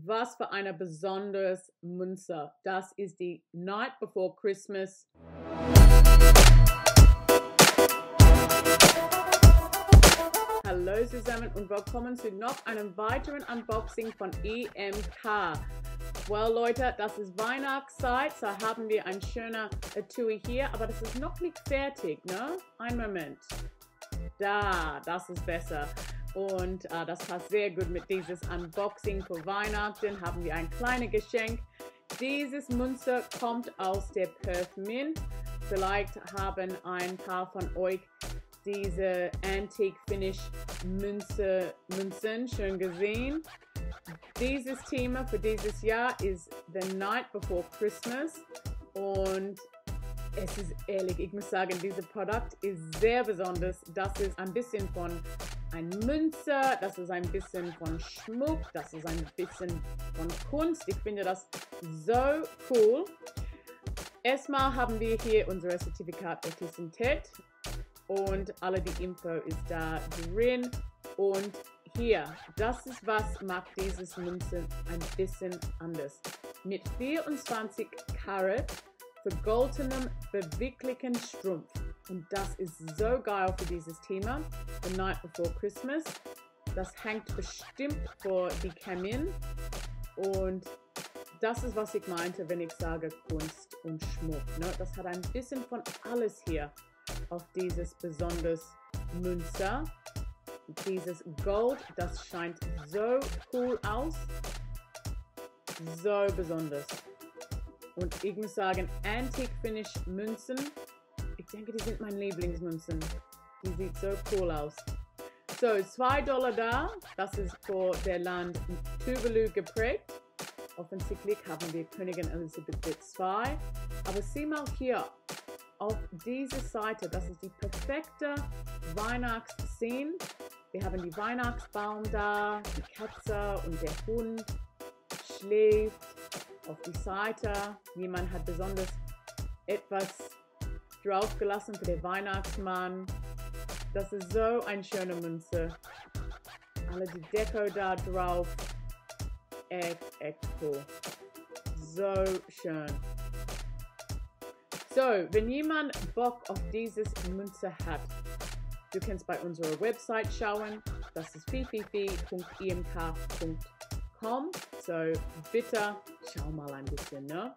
Was für eine besondere Münze. Das ist die Night Before Christmas. Hallo zusammen und willkommen zu noch einem weiteren Unboxing von EMK. Well Leute, das ist Weihnachtszeit, so haben wir ein schöner Etui hier, aber das ist noch nicht fertig, ne? Ein Moment. Da, das ist besser. Und das passt sehr gut mit dieses Unboxing für Weihnachten. Haben wir ein kleines Geschenk. Dieses Münze kommt aus der Perth Mint. Vielleicht haben ein paar von euch diese Antik Finish Münzen schon gesehen. Dieses Thema für dieses Jahr ist The Night Before Christmas. Und es ist ehrlich, ich muss sagen, dieses Produkt ist sehr besonders. Das ist ein bisschen von eine Münze, das ist ein bisschen von Schmuck, das ist ein bisschen von Kunst. Ich finde das so cool. Erstmal haben wir hier unser Zertifikat der Perth und alle die Info ist da drin. Und hier, das ist was macht dieses Münze ein bisschen anders. Mit 24 Karat vergoldetem, beweglichen Strumpf. Und das ist so geil für dieses Thema, The Night Before Christmas. Das hängt bestimmt vor die Kamin. Und das ist, was ich meinte, wenn ich sage Kunst und Schmuck. Ne? Das hat ein bisschen von alles hier auf dieses besonders Münze. Dieses Gold, das scheint so cool aus. So besonders. Und ich muss sagen, Antik Finish Münzen, ich denke, die sind meine Lieblingsmünzen. Die sieht so cool aus. So, $2 da. Das ist für der Land Tuvalu geprägt. Offensichtlich haben wir Königin Elisabeth II. Aber sieh mal hier auf diese Seite. Das ist die perfekte Weihnachtsszene. Wir haben den Weihnachtsbaum da, die Katze und der Hund schläft auf die Seite. Jemand hat besonders etwas draufgelassen für den Weihnachtsmann. Das ist so eine schöne Münze. Alle die Deko da drauf. Echt cool. So schön. So, wenn jemand Bock auf dieses Münze hat, du kannst bei unserer Website schauen. Das ist www.emk.com. So, bitte schau mal ein bisschen, ne?